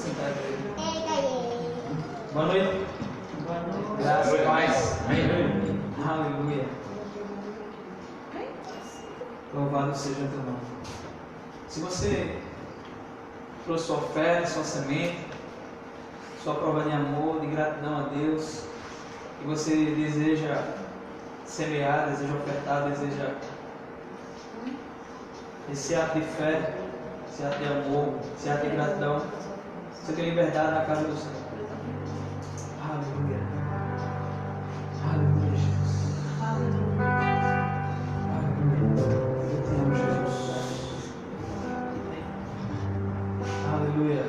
sentar aí. Boa noite. Graças a Deus. Aleluia. Louvado seja o teu nome. Se você trouxe sua oferta, sua semente, sua prova de amor, de gratidão a Deus, e você deseja semear, deseja ofertar, deseja esse ato de fé, esse ato de amor, esse ato de gratidão, você tem liberdade na casa do Senhor. Aleluia. Aleluia, Jesus. Aleluia. Eu te amo, Jesus. Aleluia.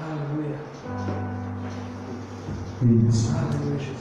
Aleluia. Aleluia, Jesus.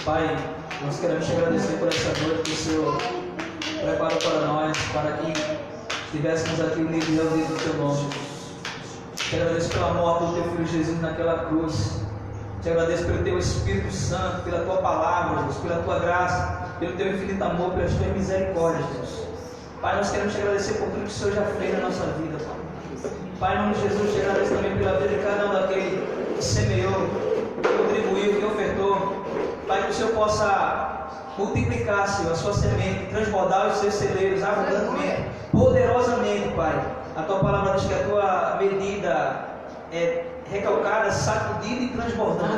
Pai, nós queremos te agradecer por essa noite que o Senhor preparou para nós, para que estivéssemos aqui unidos ao dedo do teu nome. Te agradeço pelo amor do teu Filho Jesus naquela cruz. Te agradeço pelo teu Espírito Santo, pela tua palavra, Jesus, pela tua graça, pelo teu infinito amor, pelas tuas misericórdias, Jesus. Pai, nós queremos te agradecer por tudo que o Senhor já fez na nossa vida, Pai. Pai, em nome de Jesus, te agradeço também pela vida de cada um daquele que semeou, que contribuiu, que ofertou. Pai, que o Senhor possa multiplicar, Senhor, a sua semente, transbordar os seus celeiros abundantemente, poderosamente, Pai. A tua palavra diz que a tua medida é recalcada, sacudida e transbordante.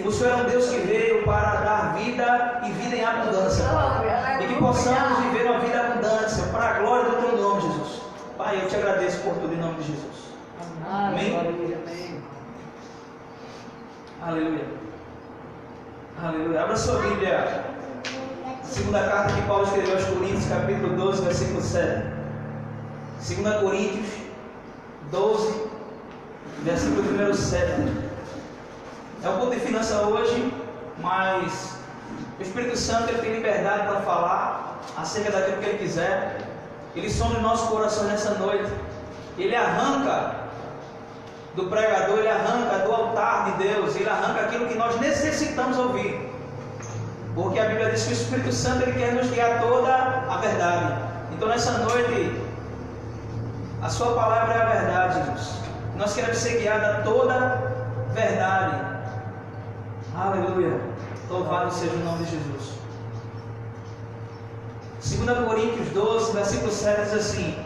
O Senhor é um Deus que veio para dar vida e vida em abundância, Pai. E que possamos viver uma vida abundante, Senhor, para a glória do teu nome, Jesus. Pai, eu te agradeço por tudo em nome de Jesus. Amém. Aleluia. Aleluia. Abra sua Bíblia. Segunda carta que Paulo escreveu aos Coríntios, capítulo 12, versículo 7. 2 Coríntios 12, versículo 7. É um pouco de finança hoje, mas o Espírito Santo ele tem liberdade para falar acerca daquilo que ele quiser. Ele sonda o nosso coração nessa noite. Ele arranca do pregador, ele arranca do altar de Deus, ele arranca aquilo que nós necessitamos ouvir. Porque a Bíblia diz que o Espírito Santo ele quer nos guiar toda a verdade. Então nessa noite, a sua palavra é a verdade, Jesus. Nós queremos ser guiados a toda a verdade. Aleluia. Louvado seja o nome de Jesus. 2 Coríntios 12, versículo 7 diz assim: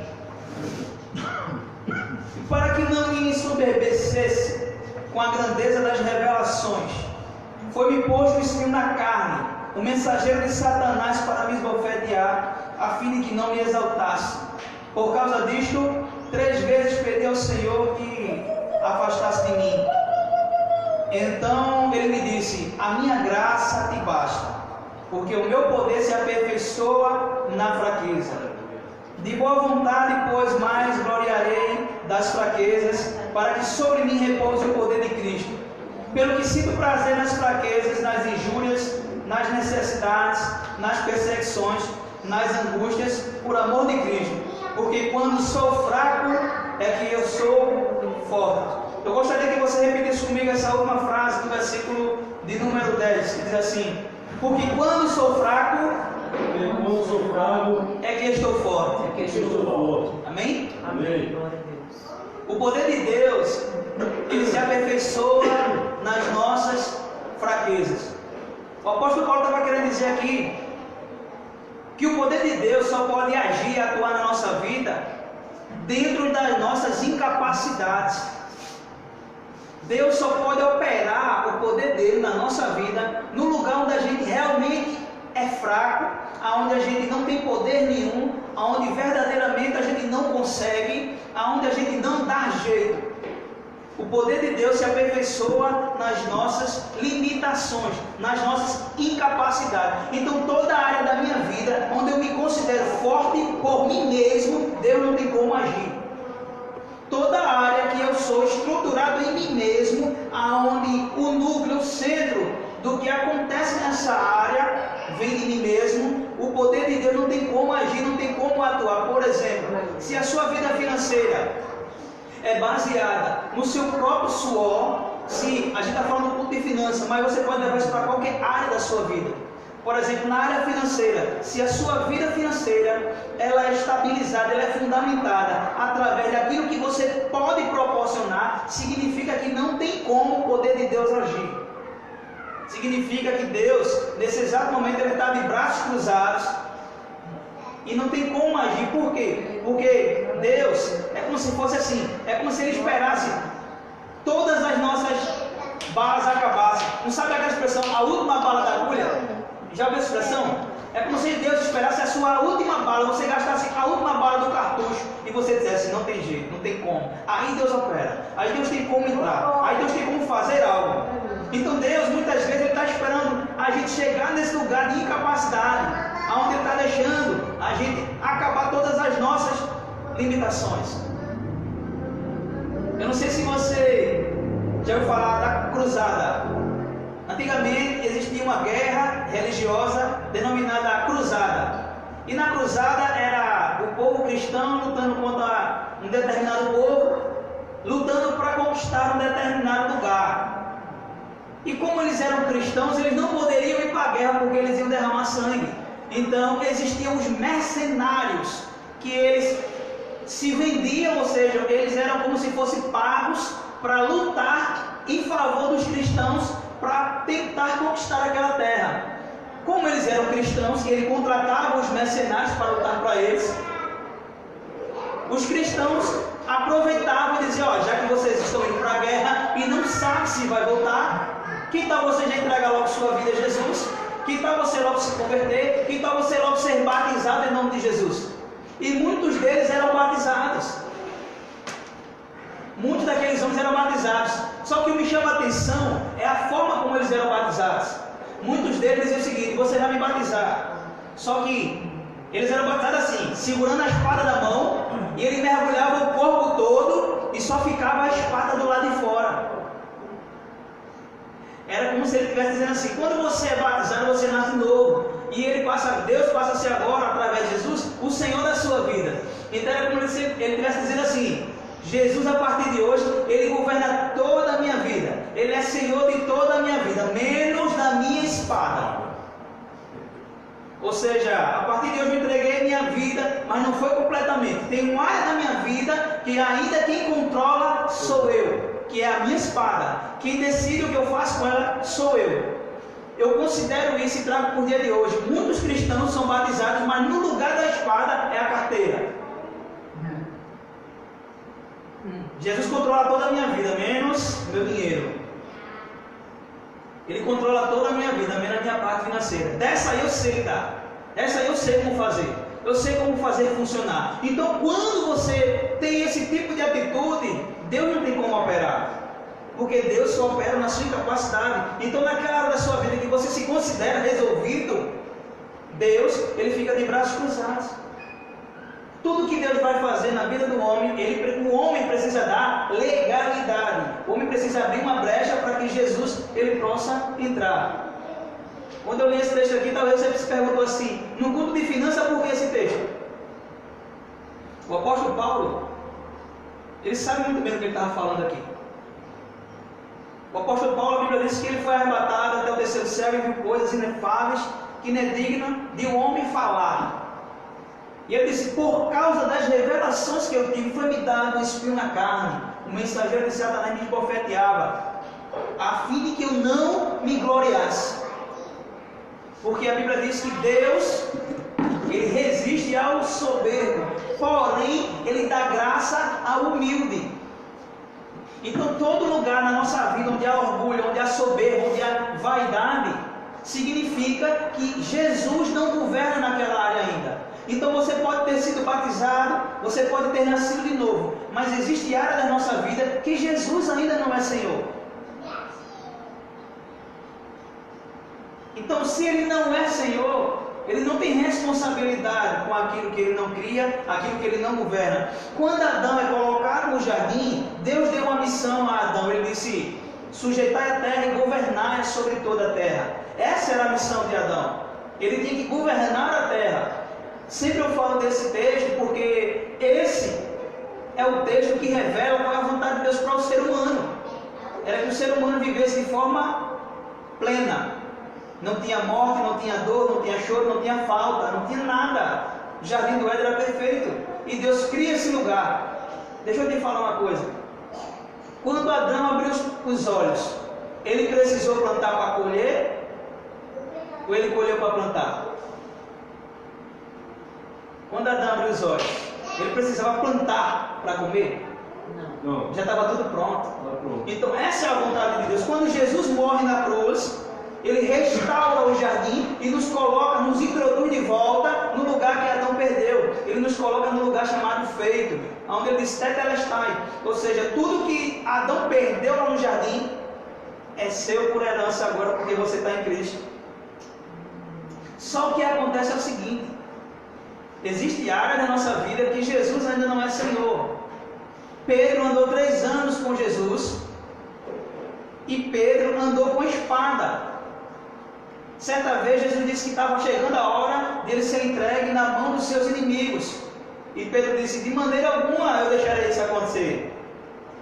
para que não me ensoberbecesse com a grandeza das revelações, foi-me posto o espinho na carne, o mensageiro de Satanás para me esbofetear, a fim de que não me exaltasse. Por causa disto, 3 vezes pedi ao Senhor que afastasse de mim. Então ele me disse: a minha graça te basta, porque o meu poder se aperfeiçoa na fraqueza. De boa vontade, pois, mais gloriarei das fraquezas, para que sobre mim repouse o poder de Cristo. Pelo que sinto prazer nas fraquezas, nas injúrias, nas necessidades, nas perseguições, nas angústias, por amor de Cristo. Porque quando sou fraco, é que eu sou forte. Eu gostaria que você repetisse comigo essa última frase do versículo de número 10, que diz assim: porque quando sou fraco, é que estou forte. Amém? Amém. O poder de Deus, ele se aperfeiçoa nas nossas fraquezas. O apóstolo Paulo estava querendo dizer aqui que o poder de Deus só pode agir e atuar na nossa vida dentro das nossas incapacidades. Deus só pode operar o poder dele na nossa vida no lugar onde a gente realmente é fraco, aonde a gente não tem poder nenhum, aonde verdadeiramente a gente não consegue, aonde a gente não dá jeito. O poder de Deus se aperfeiçoa nas nossas limitações, nas nossas incapacidades. Então toda a área da minha vida onde eu me considero forte por mim mesmo, Deus não tem como agir. Toda a área que eu sou estruturado em mim mesmo, aonde o núcleo, o centro do que acontece nessa área vem de mim mesmo, o poder de Deus não tem como agir, não tem como atuar. Por exemplo, se a sua vida financeira é baseada no seu próprio suor, se a gente está falando do ponto de finanças, mas você pode levar isso para qualquer área da sua vida. Por exemplo, na área financeira, se a sua vida financeira ela é estabilizada, ela é fundamentada através daquilo que você pode proporcionar, significa que não tem como o poder de Deus agir. Significa que Deus, nesse exato momento, ele está de braços cruzados e não tem como agir. Por quê? Porque Deus é como se fosse assim, é como se ele esperasse todas as nossas balas acabassem. Não sabe aquela expressão, a última bala da agulha? Já ouviu essa expressão? É como se Deus esperasse a sua última bala, você gastasse a última bala do cartucho e você dissesse: não tem jeito, não tem como. Aí Deus opera, aí Deus tem como entrar, aí Deus tem como fazer algo. Então Deus muitas vezes está esperando a gente chegar nesse lugar de incapacidade, aonde Ele está deixando a gente acabar todas as nossas limitações. Eu não sei se você já ouviu falar da cruzada. Antigamente existia uma guerra religiosa denominada cruzada. E na cruzada era o povo cristão lutando contra um determinado povo, lutando para conquistar um determinado lugar. E como eles eram cristãos, eles não poderiam ir para a guerra porque eles iam derramar sangue. Então existiam os mercenários, que eles se vendiam, ou seja, eles eram como se fossem pagos para lutar em favor dos cristãos, para tentar conquistar aquela terra. Como eles eram cristãos e ele contratava os mercenários para lutar para eles, os cristãos aproveitavam e diziam: ó, já que vocês estão indo para a guerra e não sabem se vai voltar, que tal você já entregar logo sua vida a Jesus? Que tal você logo se converter? Que tal você logo ser batizado em nome de Jesus? E muitos deles eram batizados. Muitos daqueles homens eram batizados. Só que o que me chama a atenção é a forma como eles eram batizados. Muitos deles diziam o seguinte: você vai me batizar. Só que eles eram batizados assim, segurando a espada da mão, e ele mergulhava o corpo todo e só ficava a espada do lado de fora. Era como se ele estivesse dizendo assim: quando você é batizado, você nasce de novo. E Deus passa a ser agora, através de Jesus, o Senhor da sua vida. Então era como se ele estivesse dizendo assim: Jesus, a partir de hoje, Ele governa toda a minha vida. Ele é Senhor de toda a minha vida, menos da minha espada. Ou seja, a partir de hoje eu entreguei a minha vida, mas não foi completamente. Tem uma área da minha vida que ainda quem controla sou eu, que é a minha espada. Quem decide o que eu faço com ela sou eu. Eu considero isso e trago por dia de hoje. Muitos cristãos são batizados, mas no lugar da espada é a carteira. Jesus controla toda a minha vida, menos meu dinheiro. Ele controla toda a minha vida, menos a minha parte financeira. Dessa aí eu sei dar. Dessa aí eu sei como fazer. Eu sei como fazer funcionar. Então, quando você tem esse tipo de atitude, Deus não tem como operar. Porque Deus só opera na sua incapacidade. Então, naquela área da sua vida que você se considera resolvido, Deus, ele fica de braços cruzados. Tudo que Deus vai fazer na vida do homem, o homem precisa dar legalidade. O homem precisa abrir uma brecha para que Jesus ele possa entrar. Quando eu li esse texto aqui, talvez você se perguntou assim: no culto de finanças, por que esse texto? O apóstolo Paulo, ele sabe muito bem do que ele estava falando aqui. O apóstolo Paulo, a Bíblia diz que ele foi arrebatado até o terceiro céu e viu coisas inefáveis que não é digna de um homem falar. E ele disse: por causa das revelações que eu tive, foi-me dado um espinho na carne, o mensageiro de Satanás me esbofeteava, a fim de que eu não me gloriasse. Porque a Bíblia diz que Deus, ele resiste ao soberbo, porém, ele dá graça ao humilde. Então, todo lugar na nossa vida onde há orgulho, onde há soberba, onde há vaidade, significa que Jesus não governa naquela área ainda. Então, você pode ter sido batizado, você pode ter nascido de novo, mas existe área da nossa vida que Jesus ainda não é Senhor. Então, se ele não é Senhor, ele não tem responsabilidade com aquilo que ele não cria, aquilo que ele não governa. Quando Adão é colocado no jardim, Deus deu uma missão a Adão. Ele disse: sujeitai a terra e governai sobre toda a terra. Essa era a missão de Adão. Ele tinha que governar a terra. Sempre eu falo desse texto porque esse é o texto que revela qual é a vontade de Deus para o ser humano. Era que o ser humano vivesse de forma plena. Não tinha morte, não tinha dor, não tinha choro, não tinha falta, não tinha nada. O jardim do Éden era perfeito. E Deus cria esse lugar. Deixa eu te falar uma coisa. Quando Adão abriu os olhos, ele precisou plantar para colher? Ou ele colheu para plantar? Quando Adão abriu os olhos, ele precisava plantar para comer? Não. Já estava tudo pronto. Então essa é a vontade de Deus. Quando Jesus morre na cruz, ele restaura o jardim e nos coloca, nos introduz de volta no lugar que Adão perdeu. Ele nos coloca no lugar chamado feito, onde ele diz tetelestai. Ou seja, tudo que Adão perdeu lá no jardim é seu por herança agora, porque você está em Cristo. Só o que acontece é o seguinte: existe área da nossa vida que Jesus ainda não é Senhor. Pedro andou 3 anos com Jesus e Pedro andou com espada. Certa vez Jesus disse que estava chegando a hora dele ser entregue na mão dos seus inimigos. E Pedro disse: de maneira alguma eu deixarei isso acontecer.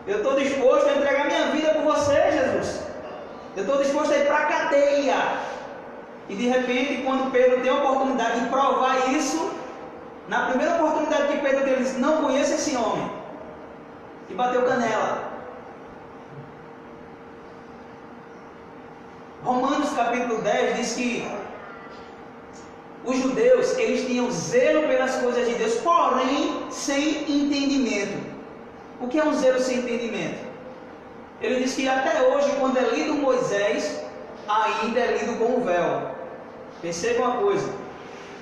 Eu estou disposto a entregar minha vida por você, Jesus. Eu estou disposto a ir para a cadeia. E de repente, quando Pedro tem a oportunidade de provar isso, na primeira oportunidade que Pedro teve, ele disse: não conheço esse homem. E bateu canela. Romanos capítulo 10 diz que os judeus, eles tinham zelo pelas coisas de Deus, porém sem entendimento. O que é um zelo sem entendimento? Ele diz que até hoje, quando é lido Moisés, ainda é lido com o véu. Perceba uma coisa: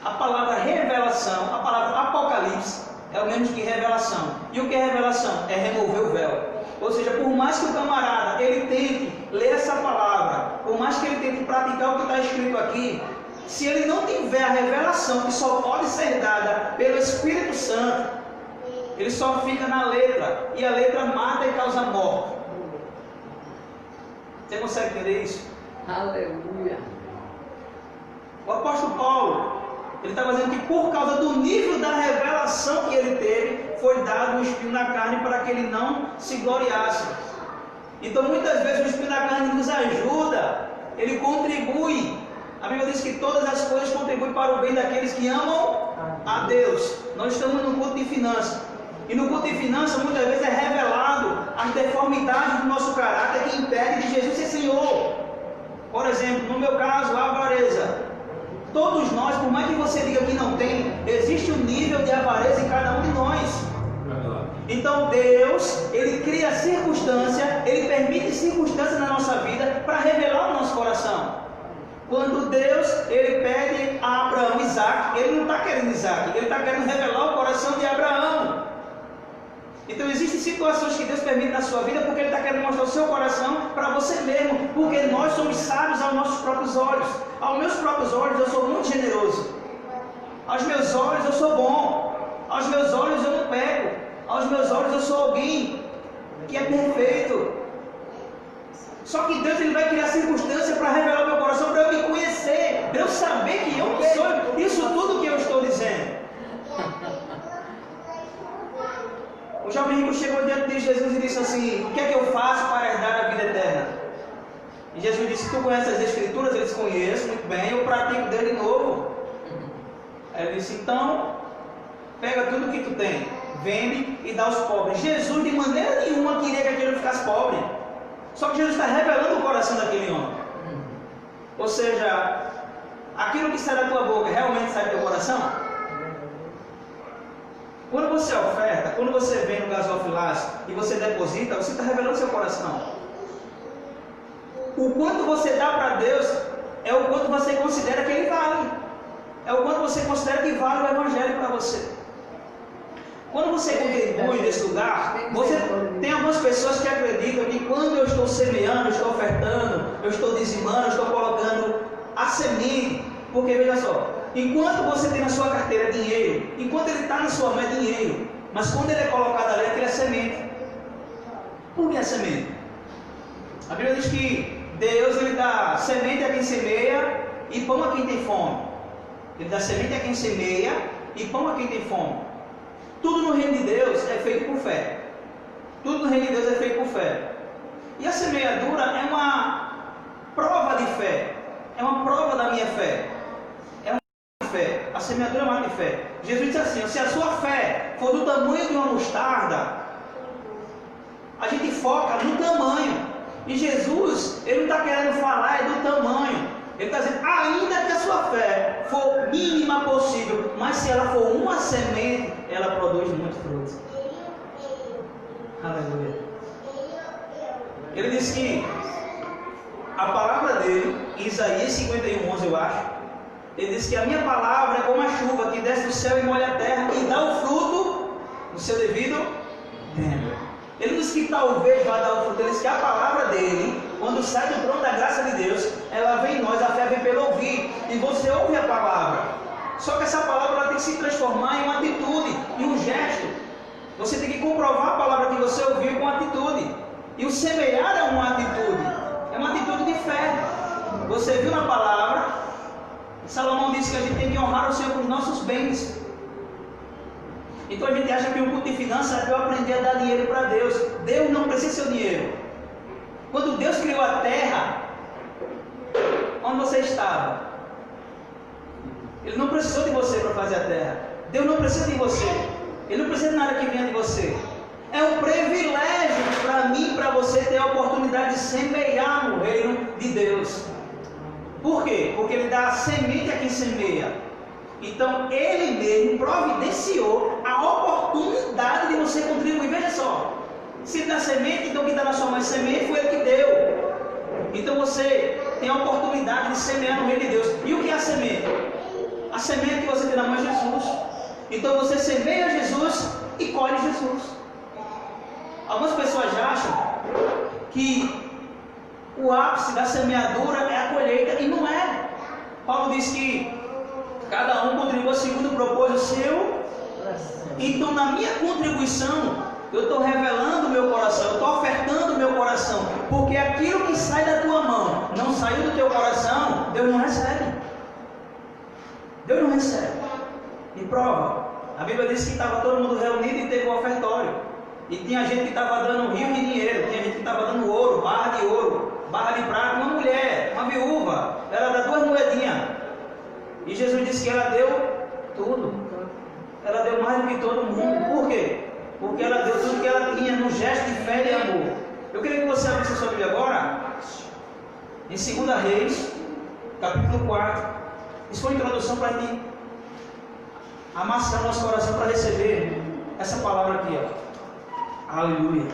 a palavra revelação, a palavra apocalipse é o mesmo que revelação. E o que é revelação? É remover o véu. Ou seja, por mais que o camarada ele tente ler essa palavra, por mais que ele tente praticar o que está escrito aqui, se ele não tiver a revelação que só pode ser dada pelo Espírito Santo, ele só fica na letra, e a letra mata e causa morte. Você consegue entender isso? Aleluia. O apóstolo Paulo, ele está dizendo que por causa do nível da revelação que ele teve, foi dado um espinho na carne para que ele não se gloriasse. Então muitas vezes o espinho na carne nos ajuda, ele contribui. A Bíblia diz que todas as coisas contribuem para o bem daqueles que amam a Deus. Nós estamos no culto de finanças. E no culto de finanças muitas vezes é revelado as deformidades do nosso caráter que impede de Jesus ser Senhor. Por exemplo, no meu caso, a avareza. Todos nós, por mais que você diga que não tem, existe um nível de avareza em cada um de nós. Então Deus, Ele cria circunstância, Ele permite circunstâncias na nossa vida para revelar o nosso coração. Quando Deus ele pede a Abraão Isaac, ele não está querendo Isaac, ele está querendo revelar o coração de Abraão. Então existem situações que Deus permite na sua vida porque Ele está querendo mostrar o seu coração para você mesmo, porque nós somos sábios aos nossos próprios olhos. Aos meus próprios olhos eu sou muito generoso, aos meus olhos eu sou bom, aos meus olhos eu não peco, aos meus olhos eu sou alguém que é perfeito. Só que Deus ele vai criar circunstância para revelar o meu coração, para eu me conhecer, para eu saber que eu não sou isso tudo que eu estou dizendo. O jovem rico chegou diante de Jesus e disse assim: o que é que eu faço para herdar a vida eterna? E Jesus disse: tu conheces as Escrituras? Ele disse: conheço muito bem, eu pratico desde novo. Aí ele disse: então, pega tudo que tu tem, vende e dá aos pobres. Jesus de maneira nenhuma queria que aquele ficasse pobre. Só que Jesus está revelando o coração daquele homem. Ou seja, aquilo que sai da tua boca realmente sai do teu coração? Quando você oferta, quando você vem no gasofilácio e você deposita, você está revelando seu coração. O quanto você dá para Deus é o quanto você considera que Ele vale. É o quanto você considera que vale o Evangelho para você. Quando você contribui nesse lugar, você tem algumas pessoas que acreditam que quando eu estou semeando, eu estou ofertando, eu estou dizimando, eu estou colocando a semente, porque veja só, enquanto você tem na sua carteira dinheiro, enquanto ele está na sua mão é dinheiro, mas quando ele é colocado ali, aquilo é semente. Por que é semente? A Bíblia diz que Deus ele dá semente a quem semeia e pão a quem tem fome. Ele dá semente a quem semeia e pão a quem tem fome. Tudo no reino de Deus é feito por fé. Tudo no reino de Deus é feito por fé. E a semeadura é uma prova de fé. É uma prova da minha fé. É uma de fé. A semeadura é uma de fé. Jesus disse assim: se a sua fé for do tamanho de uma mostarda, a gente foca no tamanho. E Jesus, Ele não está querendo falar do tamanho. Ele está dizendo, ainda que a sua fé for mínima possível, mas se ela for uma semente, ela produz muito fruto. Aleluia. Ele diz que a palavra dele, Isaías 51:11 eu acho, ele diz que a minha palavra é como a chuva que desce do céu e molha a terra e dá o fruto no seu devido tempo. Ele diz que talvez vá dar o fruto. Ele diz que a palavra dele, quando sai do trono da graça de Deus, ela vem em nós, a fé vem pelo ouvir. E você ouve a palavra. Só que essa palavra ela tem que se transformar em uma atitude, em um gesto. Você tem que comprovar a palavra que você ouviu com atitude. E o semear é uma atitude de fé. Você viu na palavra, Salomão disse que a gente tem que honrar o Senhor com os nossos bens. Então a gente acha que o culto de finanças é para eu aprender a dar dinheiro para Deus. Deus não precisa do seu dinheiro. Quando Deus criou a terra, onde você estava? Ele não precisou de você para fazer a terra. Deus não precisa de você. Ele não precisa de nada que venha de você. É um privilégio para mim e para você ter a oportunidade de semear no reino de Deus. Por quê? Porque Ele dá a semente a quem semeia. Então Ele mesmo providenciou a oportunidade de você contribuir. Veja só, se Ele dá semente, então o que está na sua mão é semente, foi Ele que deu. Então você tem a oportunidade de semear no reino de Deus. E o que é a semente? A semente que você tem na mão é Jesus. Então você semeia Jesus e colhe Jesus. Algumas pessoas acham que o ápice da semeadura é a colheita, e não é. Paulo diz que cada um contribua segundo propôs o seu. Então na minha contribuição eu estou revelando o meu coração, eu estou ofertando o meu coração, porque aquilo que sai da tua mão não saiu do teu coração, Deus não recebe. Deus não recebe. E prova, a Bíblia diz que estava todo mundo reunido e teve um ofertório. E tinha gente que estava dando um rio de dinheiro, tinha gente que estava dando ouro, barra de prata. Uma mulher, uma viúva, ela dá 2 moedinhas. E Jesus disse que ela deu tudo. Ela deu mais do que todo mundo. Por quê? Porque ela deu tudo que ela tinha no gesto de fé e amor. Eu queria que você abrisse a sua Bíblia agora, em 2 Reis, capítulo 4. Isso foi uma introdução para a gente amassar nosso coração para receber essa palavra aqui, ó. Aleluia.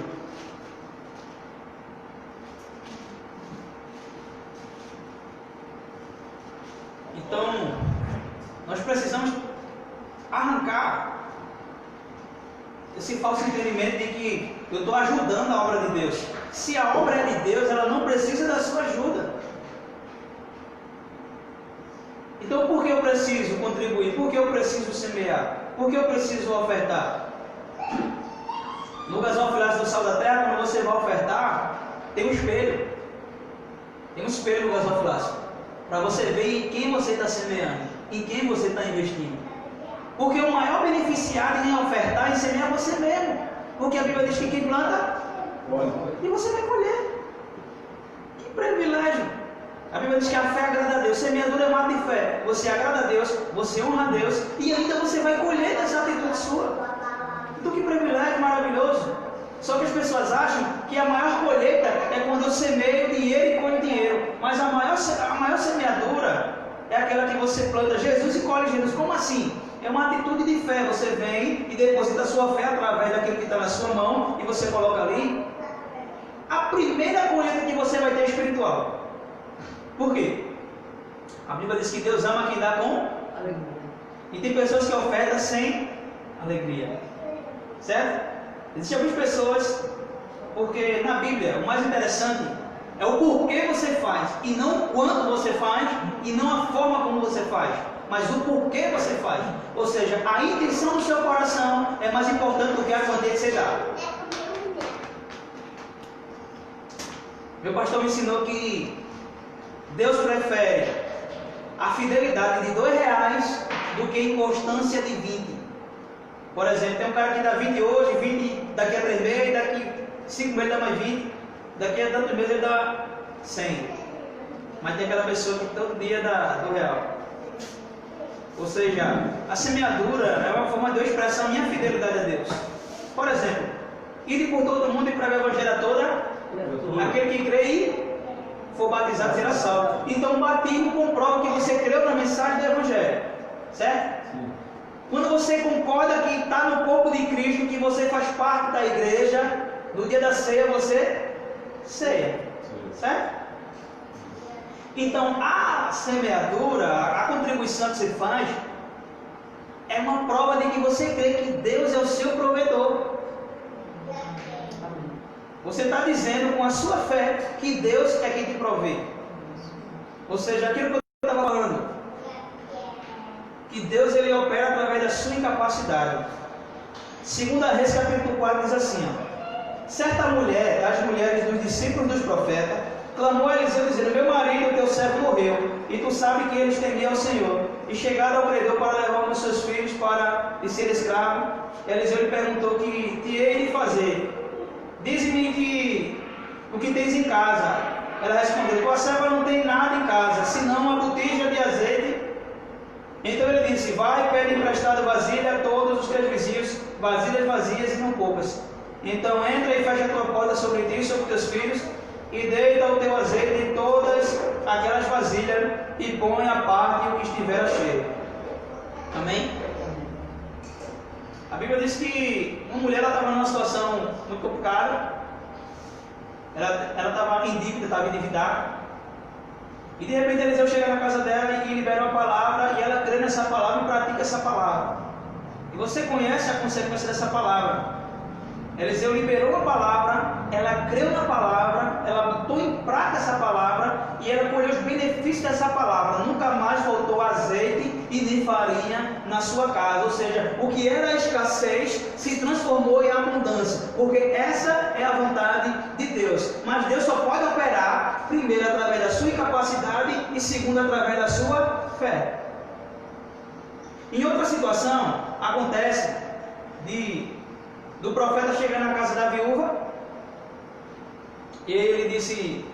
Então, nós precisamos arrancar esse falso entendimento de que eu estou ajudando a obra de Deus. Se a obra é de Deus, ela não precisa da sua ajuda. Então, por que eu preciso contribuir? Por que eu preciso semear? Por que eu preciso ofertar? No gasofilácio do Sal da Terra, quando você vai ofertar, tem um espelho. Tem um espelho no gasofilácio, para você ver em quem você está semeando, em quem você está investindo. Porque o maior beneficiário em ofertar e semear é você mesmo. Porque a Bíblia diz que quem planta, e você vai colher. Que privilégio! A Bíblia diz que a fé agrada a Deus. Semeadura é um ato de fé. Você agrada a Deus, você honra a Deus, e ainda você vai colher nessa atitude sua. Então que privilégio maravilhoso. Só que as pessoas acham que a maior colheita é quando eu semeio dinheiro e colho dinheiro. Mas a maior semeadura é aquela que você planta Jesus e colhe Jesus. Como assim? É uma atitude de fé. Você vem e deposita a sua fé através daquilo que está na sua mão e você coloca ali. A primeira colheita que você vai ter é espiritual. Por quê? A Bíblia diz que Deus ama quem dá com alegria. E tem pessoas que ofertam sem alegria. Certo? Existem algumas pessoas, porque na Bíblia o mais interessante é o porquê você faz, e não o quanto você faz, e não a forma como você faz, mas o porquê você faz. Ou seja, a intenção do seu coração é mais importante do que a quantia que você dá. Meu pastor me ensinou que Deus prefere a fidelidade de R$2 do que inconstância de 20. Por exemplo, tem um cara que dá 20 hoje, 20 daqui a 3 meses, daqui 5 meses dá mais 20, daqui a tantos meses ele dá 100. Mas tem aquela pessoa que todo dia dá R$1. Ou seja, a semeadura é uma forma de eu expressar a minha fidelidade a Deus. Por exemplo, ir por todo mundo e pregar o evangelho a toda, aquele que crê e for batizado será salvo. Então o batismo comprova que você creu na mensagem do evangelho. Certo? Sim. Quando você concorda que está no corpo de Cristo, que você faz parte da igreja, no dia da ceia você ceia. Certo? Então a semeadura, a contribuição que você faz, é uma prova de que você crê que Deus é o seu provedor. Você está dizendo com a sua fé que Deus é quem te provê. Ou seja, aquilo que eu estava falando, que Deus ele opera através da sua incapacidade. 2 Reis capítulo 4 diz assim, certa mulher, das mulheres dos discípulos dos profetas, clamou a Eliseu dizendo, meu marido, teu servo morreu, e tu sabes que eles temiam ao Senhor. E chegado ao credor para levar um dos seus filhos para lhe ser escravo, Eliseu lhe perguntou que te hei de fazer. Diz-me o que tens em casa. Ela respondeu, tua serva não tem nada em casa, senão uma botija de azeite. Então ele disse, vai, pede emprestado vasilha a todos os teus vizinhos, vasilhas vazias e não poucas. Então entra e fecha a tua porta sobre ti e sobre teus filhos, e deita o teu azeite em todas aquelas vasilhas, e põe à parte o que estiver cheio. Amém? A Bíblia diz que uma mulher estava numa situação muito complicada, ela estava em dívida, estava endividada, e de repente Eliseu chega na casa dela e libera uma palavra, e ela crê nessa palavra e pratica essa palavra. E você conhece a consequência dessa palavra. Eliseu liberou a palavra, ela creu na palavra, ela botou em prática essa palavra e ela colheu os benefícios dessa palavra. Nunca mais faltou azeite e nem farinha na sua casa. Ou seja, o que era escassez se transformou em abundância, porque essa é a vontade de Deus. Mas Deus só pode operar, primeiro, através da sua incapacidade e segundo, através da sua fé. Em outra situação, acontece do profeta chegar na casa da viúva, e ele disse,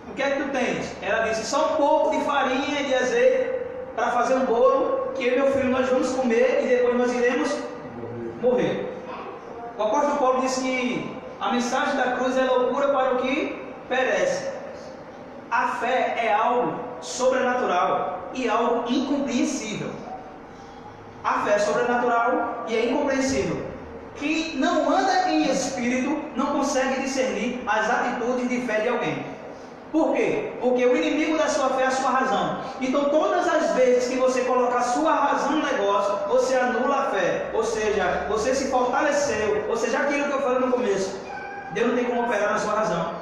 o que é que tu tens? Ela disse, só um pouco de farinha e de azeite para fazer um bolo, que eu e meu filho nós vamos comer e depois nós iremos morrer. O apóstolo Paulo disse que a mensagem da cruz é loucura para o que perece. A fé é algo sobrenatural e algo incompreensível. A fé é sobrenatural e é incompreensível. Quem não anda em espírito não consegue discernir as atitudes de fé de alguém. Por quê? Porque o inimigo da sua fé é a sua razão. Então, todas as vezes que você colocar a sua razão no negócio, você anula a fé. Ou seja, você se fortaleceu. Ou seja, aquilo que eu falei no começo. Deus não tem como operar na sua razão.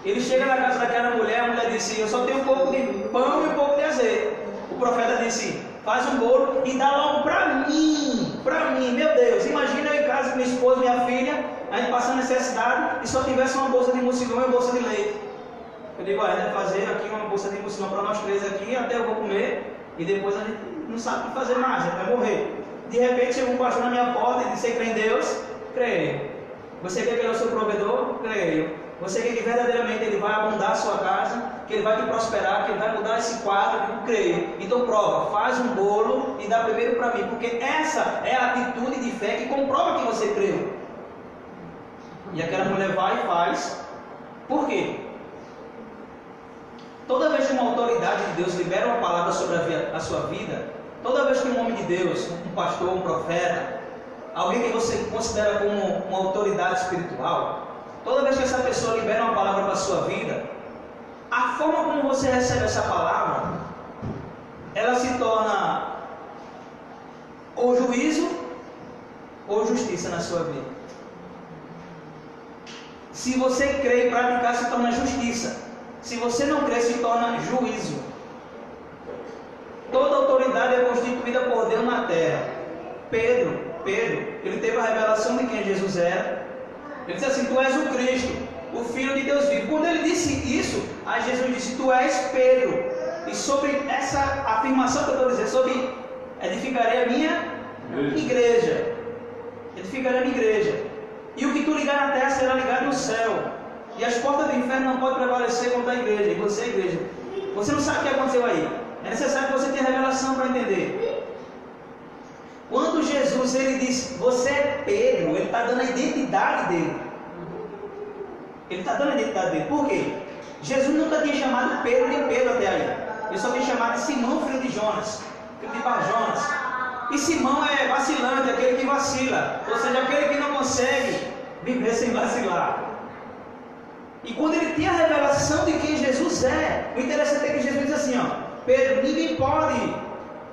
Ele chega na casa daquela mulher, a mulher disse: eu só tenho um pouco de pão e um pouco de azeite. O profeta disse: faz um bolo e dá logo para mim. Para mim, meu Deus. Imagina eu em casa com minha esposa, minha filha, a gente passando necessidade e só tivesse uma bolsa de mucilão e uma bolsa de leite. Eu digo: olha, deve fazer aqui uma bolsa de mucilão para nós três aqui, até eu vou comer e depois a gente não sabe o que fazer mais, a gente vai morrer. De repente chegou um pastor na minha porta e disse: você crê em Deus? Creio. Você quer que ele é o seu provedor? Creio. Você quer que verdadeiramente ele vai abundar a sua casa, que ele vai te prosperar, que ele vai mudar esse quadro? Eu creio. Então prova, faz um bolo e dá primeiro para mim, porque essa é a atitude de fé que comprova que você creu. E aquela mulher vai e faz. Por quê? Toda vez que uma autoridade de Deus libera uma palavra sobre a sua vida, toda vez que um homem de Deus, um pastor, um profeta, alguém que você considera como uma autoridade espiritual, toda vez que essa pessoa libera uma palavra para a sua vida, a forma como você recebe essa palavra, ela se torna ou juízo ou justiça na sua vida. Se você crê e praticar, se torna justiça. Se você não crê, se torna juízo. Toda autoridade é constituída por Deus na terra. Pedro, ele teve a revelação de quem Jesus era. Ele disse assim: tu és o Cristo, o Filho de Deus vivo. Quando ele disse isso, aí Jesus disse: tu és Pedro. E sobre essa afirmação que eu estou dizendo, sobre edificarei a minha igreja. Edificarei a minha igreja. E o que tu ligar na terra será ligado no céu. E as portas do inferno não podem prevalecer contra a igreja. E você é a igreja. Você não sabe o que aconteceu aí. É necessário que você tenha revelação para entender. Quando Jesus ele diz: você é Pedro, ele está dando a identidade dele. Ele está dando a identidade dele. Por quê? Jesus nunca tinha chamado Pedro de Pedro até aí. Ele só tinha chamado de Simão, filho de Jonas, filho de Bar-Jonas. E Simão é vacilante, aquele que vacila. Ou seja, aquele que não consegue viver sem vacilar. E quando ele tinha a revelação de quem Jesus é, o interessante é que Jesus diz assim: ó, Pedro, ninguém pode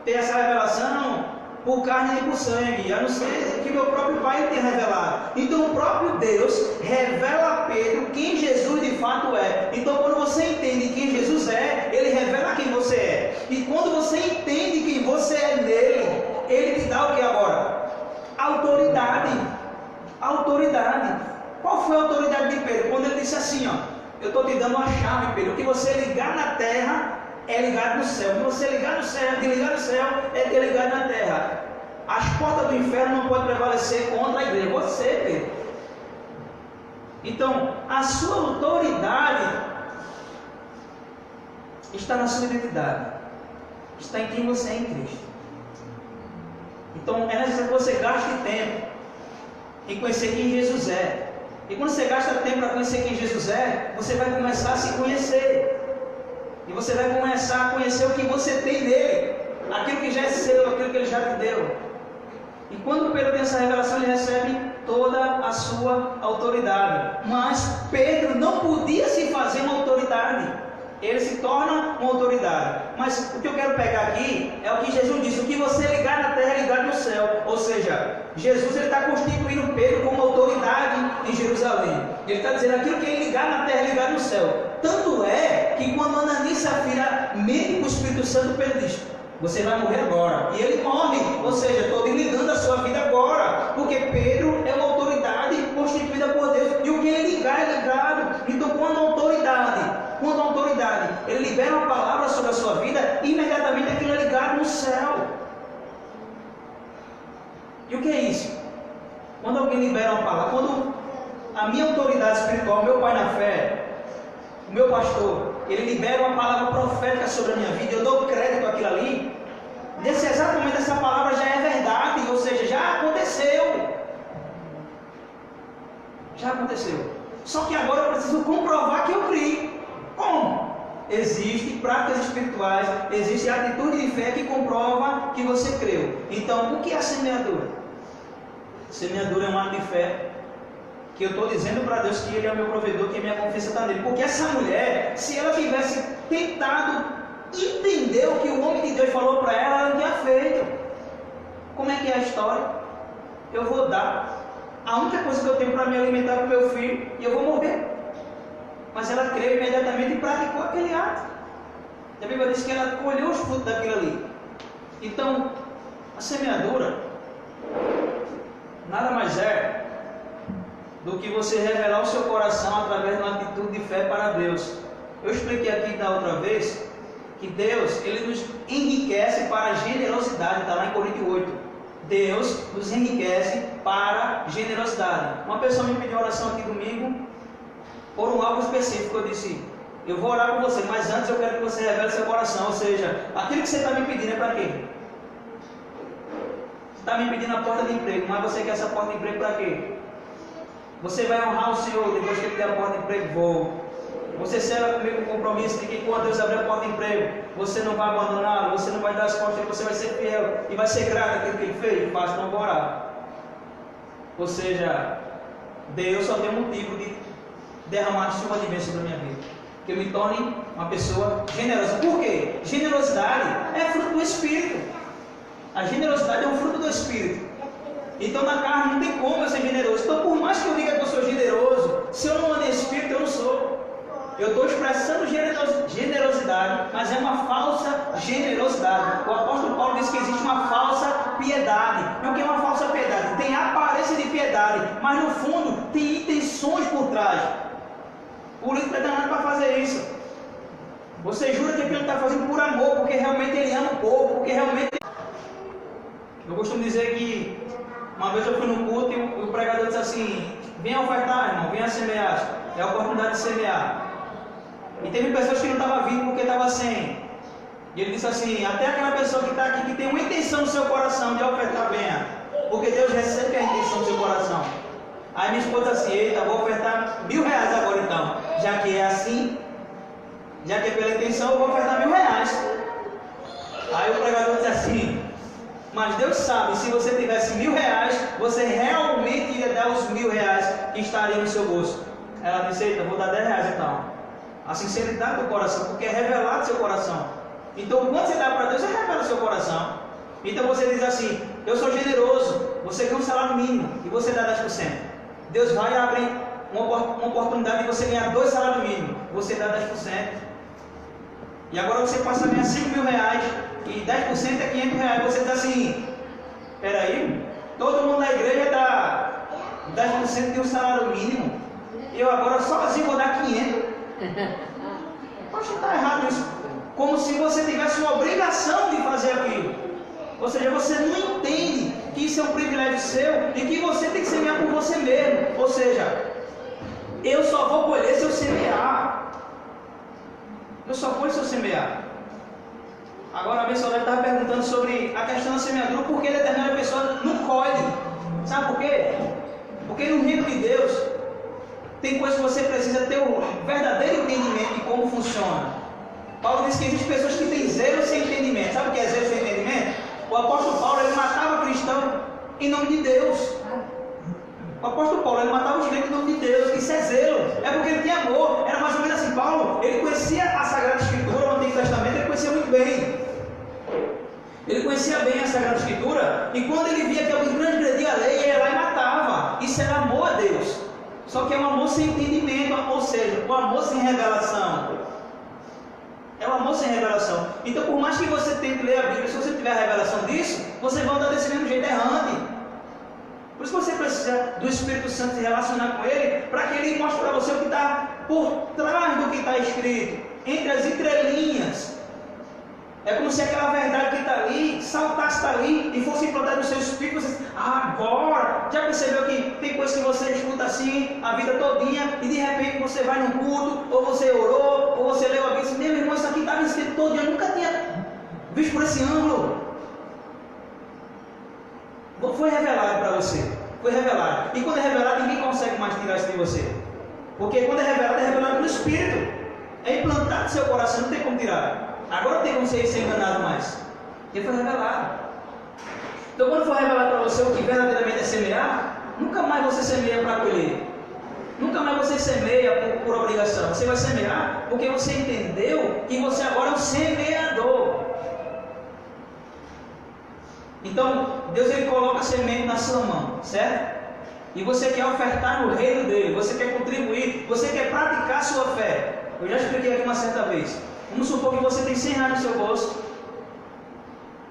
ter essa revelação por carne e por sangue, a não ser que meu próprio Pai tenha revelado. Então o próprio Deus revela a Pedro quem Jesus de fato é. Então quando você entende quem Jesus é, ele revela quem você é. E quando você entende quem você é nele, ele te dá o que agora? Autoridade. Autoridade. Qual foi a autoridade de Pedro? Quando ele disse assim: ó, eu estou te dando uma chave, Pedro. O que você ligar na terra é ligado no céu. O que você ligar no céu, de ligar no céu é ter ligado na terra. As portas do inferno não podem prevalecer contra a igreja. Você, Pedro. Então, a sua autoridade está na sua identidade. Está em quem você é em Cristo. Então, é necessário que você gaste tempo em conhecer quem Jesus é. E quando você gasta tempo para conhecer quem Jesus é, você vai começar a se conhecer. E você vai começar a conhecer o que você tem nele. Aquilo que já é seu, aquilo que ele já te deu. E quando Pedro tem essa revelação, ele recebe toda a sua autoridade. Mas Pedro não podia se fazer uma autoridade. Ele se torna uma autoridade. Mas o que eu quero pegar aqui é o que Jesus disse: o que você ligar na terra é ligado no céu. Ou seja, Jesus está constituindo Pedro como autoridade em Jerusalém. Ele está dizendo: aquilo que ele ligar na terra é ligado no céu. Tanto é que quando Ananias e Safira mente com o Espírito Santo, Pedro diz: você vai morrer agora. E ele morre. Ou seja, estou ligando a sua vida agora. Porque Pedro é uma autoridade constituída por Deus. E o que ele ligar é ligado. Então quando a autoridade, ele libera uma palavra sobre a sua vida, imediatamente aquilo é ligado no céu. E o que é isso? Quando alguém libera uma palavra, quando a minha autoridade espiritual, meu pai na fé, o meu pastor, ele libera uma palavra profética sobre a minha vida, eu dou crédito àquilo ali, nesse exato momento essa palavra já é verdade, ou seja, já aconteceu. Já aconteceu. Só que agora eu preciso comprovar que eu criei. Como? Existem práticas espirituais, existe a atitude de fé que comprova que você creu. Então, o que é a semeadura? Semeadura é um ato de fé que eu estou dizendo para Deus que Ele é o meu provedor, que a minha confiança está nele. Porque essa mulher, se ela tivesse tentado entender o que o homem de Deus falou para ela, ela não tinha feito. Como é que é a história? Eu vou dar a única coisa que eu tenho para me alimentar para o meu filho e eu vou morrer. Mas ela creu imediatamente e praticou aquele ato. A Bíblia diz que ela colheu os frutos daquilo ali. Então, a semeadura nada mais é do que você revelar o seu coração através de uma atitude de fé para Deus. Eu expliquei aqui da outra vez que Deus, Ele nos enriquece para a generosidade, está lá em Coríntios 8. Deus nos enriquece para a generosidade. Uma pessoa me pediu oração aqui domingo por um algo específico. Eu disse, eu vou orar por você, mas antes eu quero que você revele seu coração. Ou seja, aquilo que você está me pedindo é para quê? Você está me pedindo a porta de emprego, mas você quer essa porta de emprego para quê? Você vai honrar o Senhor depois que Ele der a porta de emprego? Vou. Você será comigo com o compromisso de que quando Deus abrir a porta de emprego, você não vai abandoná-lo, você não vai dar as costas, você vai ser fiel e vai ser grato àquilo que Ele fez? Faz, não vou orar. Ou seja, Deus só tem um motivo de derramar chuva de bênção na minha vida, que eu me torne uma pessoa generosa. Por quê? Generosidade é fruto do Espírito. A generosidade é um fruto do Espírito. Então na carne não tem como eu ser generoso. Então por mais que eu diga que eu sou generoso, se eu não ando em Espírito, eu não sou. Eu estou expressando generosidade, mas é uma falsa generosidade. O apóstolo Paulo diz que existe uma falsa piedade. E o que é uma falsa piedade? Tem aparência de piedade, mas no fundo tem intenções por trás. O político está danado para fazer isso. Você jura que ele está fazendo por amor, porque realmente ele ama o povo, porque realmente... Eu costumo dizer que uma vez eu fui no culto e o pregador disse assim, venha ofertar, irmão, venha semear. É a oportunidade de semear. E teve pessoas que não estavam vindo porque estavam sem. E ele disse assim, até aquela pessoa que está aqui, que tem uma intenção no seu coração de ofertar, venha. Porque Deus recebe a intenção do seu coração. Aí minha esposa disse assim, eita, vou ofertar R$1.000 agora então. Já que é assim, já que é pela intenção, eu vou ofertar R$1.000. Aí o pregador disse assim, mas Deus sabe, se você tivesse R$1.000, você realmente ia dar os R$1.000 que estariam no seu bolso. Ela disse, eita, vou dar R$10 então. A sinceridade do coração, porque é revelado o seu coração. Então, quando você dá para Deus, você revela o seu coração. Então você diz assim, eu sou generoso, você ganha um salário mínimo e você dá 10%. Deus vai abrir uma oportunidade de você ganhar 2 salários mínimos, você dá 10%. E agora você passa a ganhar R$5.000 e 10% é R$500. Você diz assim, peraí, todo mundo na igreja dá 10% de um salário mínimo, eu agora sozinho vou dar 500. Poxa, está errado isso. Como se você tivesse uma obrigação de fazer aquilo. Ou seja, você não entende que isso é um privilégio seu e que você tem que semear por você mesmo. Ou seja, eu só vou colher se eu semear. Eu só colho se eu semear. Agora a pessoa estava perguntando sobre a questão da semeadura, por que determinada pessoa não colhe. Sabe por quê? Porque no reino de Deus tem coisas que você precisa ter o verdadeiro entendimento de como funciona. Paulo diz que existem pessoas que têm zelo sem entendimento. Sabe o que é zelo sem entendimento? O apóstolo Paulo, ele matava cristão em nome de Deus. O apóstolo Paulo, ele matava os crentes em nome de Deus. Isso é zelo. É porque ele tinha amor. Era mais ou menos assim. Paulo, ele conhecia a Sagrada Escritura, o Antigo Testamento, ele conhecia muito bem. Ele conhecia bem a Sagrada Escritura. E quando ele via que alguém transgredia a lei, ele ia lá e matava. Isso era amor a Deus. Só que é um amor sem entendimento, ou seja, um amor sem revelação. É um amor sem revelação. Então, por mais que você tente ler a Bíblia, se você tiver a revelação disso, você vai andar desse mesmo jeito errante. Por isso você precisa do Espírito Santo se relacionar com Ele, para que Ele mostre para você o que está por trás do que está escrito, entre as entrelinhas. É como se aquela verdade que está ali, saltasse dali e fosse implantada no seu espírito. Você agora, já percebeu que tem coisas que você escuta assim a vida todinha e de repente você vai num culto, ou você orou, ou você leu a Bíblia e disse, meu irmão, isso aqui estava escrito todo dia, eu nunca tinha visto por esse ângulo. Foi revelado para você, foi revelado. E quando é revelado, ninguém consegue mais tirar isso de você. Porque quando é revelado pelo Espírito, é implantado no seu coração, não tem como tirar. Agora não tem como você ser enganado mais. Porque foi revelado. Então quando for revelado para você o que verdadeiramente é semear, nunca mais você semeia para colher. Nunca mais você semeia por obrigação. Você vai semear porque você entendeu que você agora é um semeador. Então, Deus ele coloca a semente na sua mão, certo? E você quer ofertar no reino dele, você quer contribuir, você quer praticar a sua fé. Eu já expliquei aqui uma certa vez. Vamos supor que você tem 100 reais no seu bolso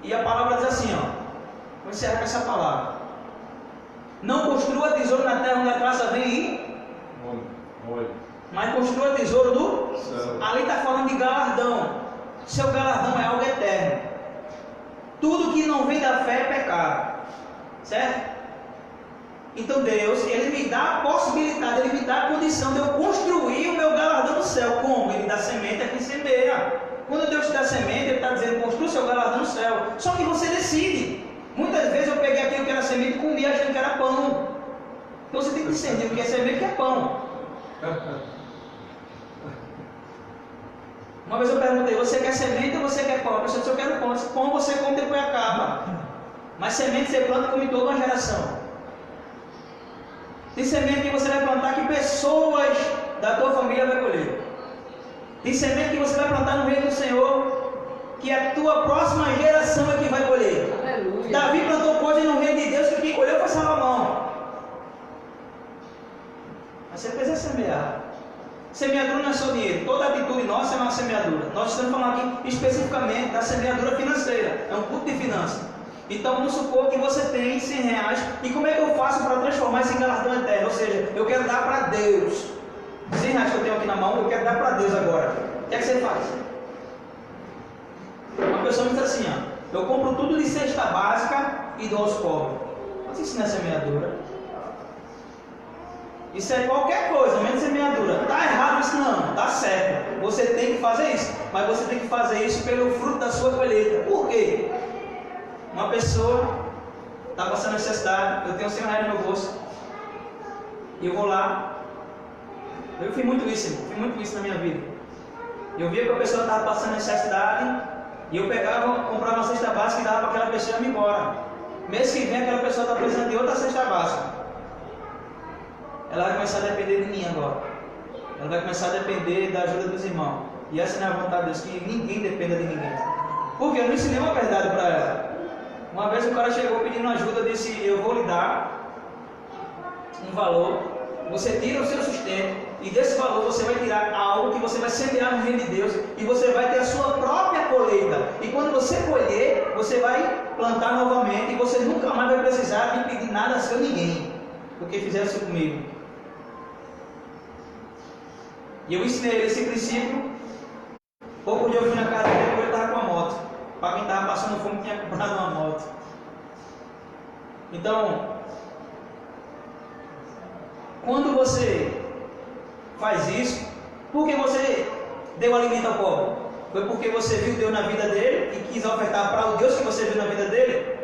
e a palavra diz assim, ó. Vou encerrar com essa palavra. Não construa tesouro na terra onde a traça vem e mas construa tesouro do céu. Ali está falando de galardão. Seu galardão é algo eterno. Tudo que não vem da fé é pecado, certo? Então Deus, Ele me dá a possibilidade, Ele me dá a condição de eu construir o meu galardão no céu. Como? Ele dá semente a quem semeia. Quando Deus te dá semente, Ele está dizendo, construa o seu galardão no céu. Só que você decide. Muitas vezes eu peguei aquilo que era semente e comi achando que era pão. Então você tem que discernir o que é semente e o que é pão. Uma vez eu perguntei, você quer semente ou você quer pão? A pessoa disse, eu quero pão. Eu disse, pão você come depois acaba. Mas semente você planta e come toda uma geração. Tem semente que você vai plantar que pessoas da tua família vai colher. Tem semente que você vai plantar no reino do Senhor, que a tua próxima geração é que vai colher. Aleluia. Davi plantou coisas no reino de Deus que quem colheu foi Salomão. Mas você precisa semear. Semeadura não é só dinheiro. Toda atitude nossa é uma semeadura. Nós estamos falando aqui especificamente da semeadura financeira. É um culto de finanças. Então vamos supor que você tem 100 reais. E como é que eu faço para transformar esse galardão eterno? Ou seja, eu quero dar para Deus. 100 reais que eu tenho aqui na mão, eu quero dar para Deus agora. O que é que você faz? Uma pessoa me diz assim, ó, eu compro tudo de cesta básica e dou aos pobres. Mas isso não é semeadura. Isso é qualquer coisa, menos semeadura. Está errado isso não, está certo. Você tem que fazer isso, mas você tem que fazer isso pelo fruto da sua colheita. Por quê? Uma pessoa está passando necessidade, eu tenho 100 reais no meu bolso, e eu vou lá. Eu fiz muito isso, irmão, fiz muito isso na minha vida. Eu via que a pessoa estava passando necessidade, e eu pegava, comprava uma cesta básica e dava para aquela pessoa e ia embora. Mês que vem aquela pessoa está precisando de outra cesta básica. Ela vai começar a depender de mim agora. Ela vai começar a depender da ajuda dos irmãos. E essa não é a vontade de Deus, que ninguém dependa de ninguém. Porque eu não ensinei uma verdade para ela. Uma vez o cara chegou pedindo ajuda, eu disse, eu vou lhe dar um valor, você tira o seu sustento, e desse valor você vai tirar algo que você vai semear no reino de Deus, e você vai ter a sua própria colheita. E quando você colher, você vai plantar novamente, e você nunca mais vai precisar de pedir nada a seu ninguém, porque fizeram isso comigo. E eu ensinei ele esse princípio. Pouco dia eu fui na casa dele, ele estava com a moto. Para quem estava passando fome, tinha comprado uma moto. Então, quando você faz isso, por que você deu alimento ao pobre? Foi porque você viu Deus na vida dele e quis ofertar para o Deus que você viu na vida dele?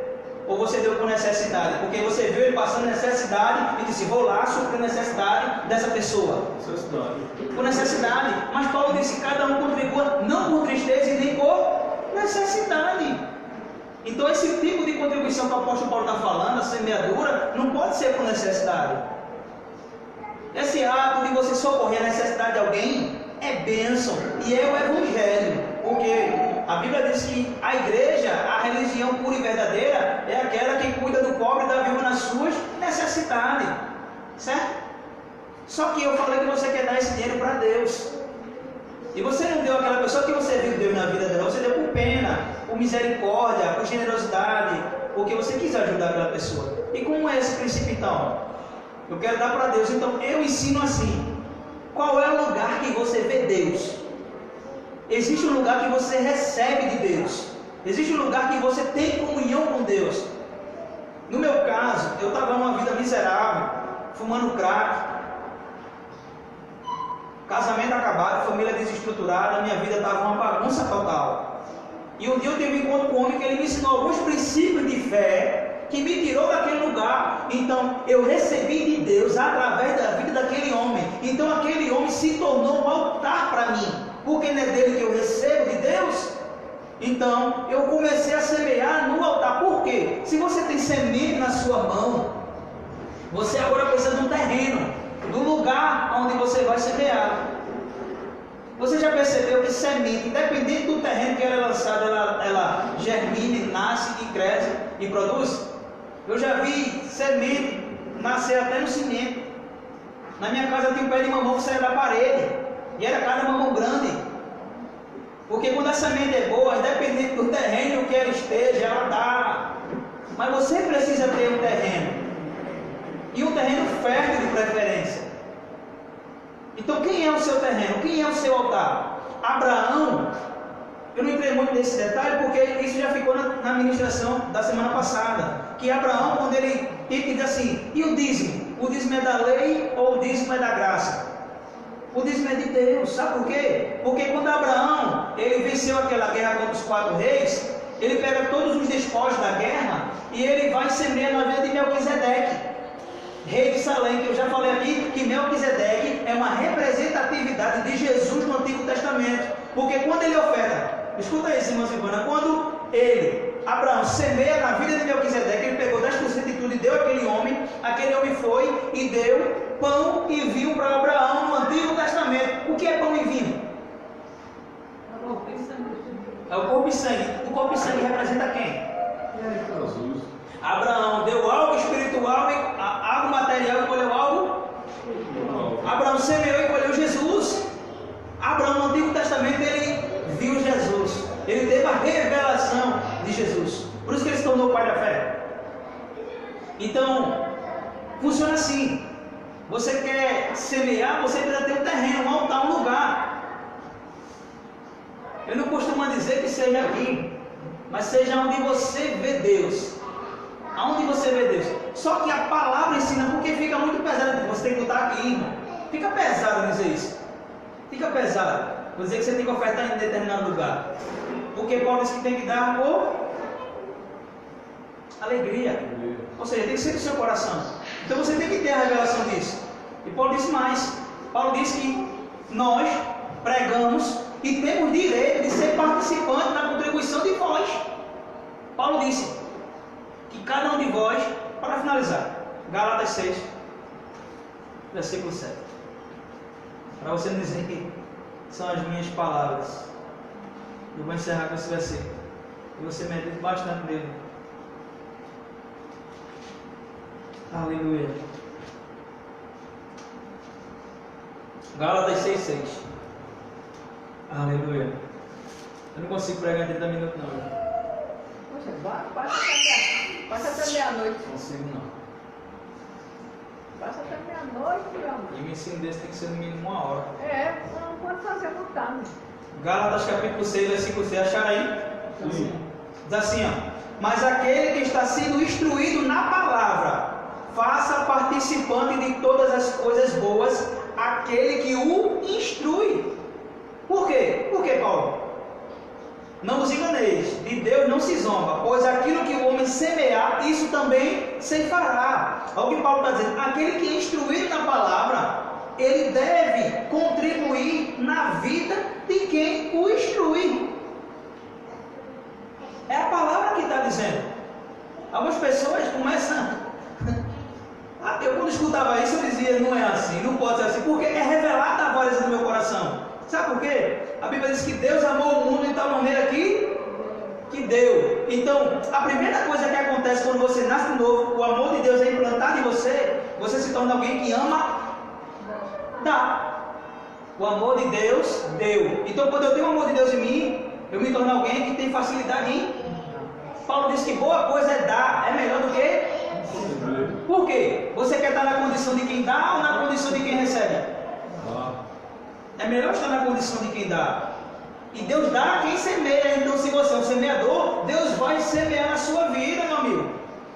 Ou você deu por necessidade? Porque você viu ele passando necessidade e disse, vou lá suprir a necessidade dessa pessoa. Por necessidade. Mas Paulo disse, cada um contribua não por tristeza e nem por necessidade. Então esse tipo de contribuição que o apóstolo Paulo está falando, a semeadura, não pode ser por necessidade. Esse ato de você socorrer a necessidade de alguém é bênção e é o evangelho. Porque a Bíblia diz que a igreja, a religião pura e verdadeira, é aquela que cuida do pobre e da viúva nas suas necessidades. Certo? Só que eu falei que você quer dar esse dinheiro para Deus. E você não deu àquela pessoa que você viu Deus na vida dela, você deu por pena, por misericórdia, por generosidade, porque você quis ajudar aquela pessoa. E como é esse princípio então? Eu quero dar para Deus, então eu ensino assim. Qual é o lugar que você vê Deus? Existe um lugar que você recebe de Deus. Existe um lugar que você tem comunhão com Deus. No meu caso, eu estava numa vida miserável, fumando crack, casamento acabado, família desestruturada, minha vida estava uma bagunça total. E um dia eu tive um encontro com um homem que ele me ensinou alguns princípios de fé que me tirou daquele lugar. Então eu recebi de Deus através da vida daquele homem. Então aquele homem se tornou um altar para mim, porque não é dele que eu recebo de Deus. Então eu comecei a semear no altar. Por quê? Se você tem semente na sua mão, você agora precisa de um terreno. do lugar onde você vai semear. Você já percebeu que semente, independente do terreno que ela é lançada, ela germina, nasce e cresce e produz? Eu já vi semente nascer até no cimento. Na minha casa tinha um pé de mamão que saía da parede, e era cada mamão grande. Porque quando a semente é boa, independente do terreno que ela esteja, ela dá. Mas você precisa ter um terreno, e um terreno fértil de preferência. Então quem é o seu terreno? Quem é o seu altar? Abraão, eu não entrei muito nesse detalhe porque isso já ficou na ministração da semana passada. Que Abraão, quando ele diz assim, e o dízimo? O dízimo é da lei ou o dízimo é da graça? O dízimo é de Deus, sabe por quê? Porque quando Abraão, ele venceu aquela guerra contra os 4 reis, ele pega todos os despojos da guerra e ele vai semear na vida de Melquisedeque, rei de Salém, que eu já falei aqui, que Melquisedeque é uma representatividade de Jesus no Antigo Testamento. Porque quando ele oferta, escuta isso, irmã Silvana, quando Abraão semeia na vida de Melquisedeque, ele pegou 10% de tudo e deu àquele homem foi e deu pão e vinho para Abraão no Antigo Testamento. O que é pão e vinho? É o corpo e sangue. O corpo e sangue representa quem? Jesus. Abraão deu algo espiritual, algo material e colheu algo. Abraão semeou e colheu Jesus. Abraão no Antigo Testamento ele viu Jesus. Ele teve a revelação de Jesus. Por isso que ele se tornou pai da fé. Então, funciona assim. Você quer semear, você precisa ter um terreno, um altar, um lugar. Eu não costumo dizer que seja aqui, mas seja onde você vê Deus. Aonde você vê Deus. Só que a palavra ensina, porque fica muito pesado. Você tem que botar aqui, irmão. Fica pesado dizer isso. Fica pesado. Vou dizer que você tem que ofertar em determinado lugar. Porque Paulo diz que tem que dar por alegria. Ou seja, tem que ser do seu coração. Então você tem que ter a revelação disso. E Paulo diz mais. Paulo diz que nós pregamos e temos direito de ser participantes na contribuição de vós. Paulo disse que cada um de vós, para finalizar, Gálatas 6, versículo 7. Para você não dizer que são as minhas palavras. Eu vou encerrar com esse versículo. E você medita bastante nele. Aleluia. Gálatas 6,6. Aleluia. Eu não consigo pregar em 30 minutos não. Poxa, passa até meia-noite. Não consigo não. Passa até meia-noite, meu amor. E o ensino desse tem que ser no mínimo 1 hora. É, não pode fazer muito tarde. Gálatas capítulo 6, versículo 6. Acharam aí? Sim. Diz assim, ó. Mas aquele que está sendo instruído na palavra, faça participante de todas as coisas boas aquele que o instrui. Por quê? Por que, Paulo? Não vos enganeis, de Deus não se zomba, pois aquilo que o homem semear, isso também se fará. Olha o que Paulo está dizendo. Aquele que é instruído na palavra, ele deve contribuir na vida de quem o instrui. É a palavra que está dizendo. Algumas pessoas começam... Eu quando escutava isso, eu dizia, não é assim, não pode ser assim, porque é revelada a voz do meu coração. Sabe por quê? A Bíblia diz que Deus amou o mundo de tal maneira que deu. Então, a primeira coisa que acontece quando você nasce de novo, o amor de Deus é implantado em você, você se torna alguém que ama, dá. O amor de Deus deu. Então, quando eu tenho o amor de Deus em mim, eu me torno alguém que tem facilidade em... Paulo diz que boa coisa é dar, é melhor do que... Por quê? Você quer estar na condição de quem dá ou na condição de quem recebe? É melhor estar na condição de quem dá. E Deus dá a quem semeia. Então, se você é um semeador, Deus vai semear na sua vida, meu amigo.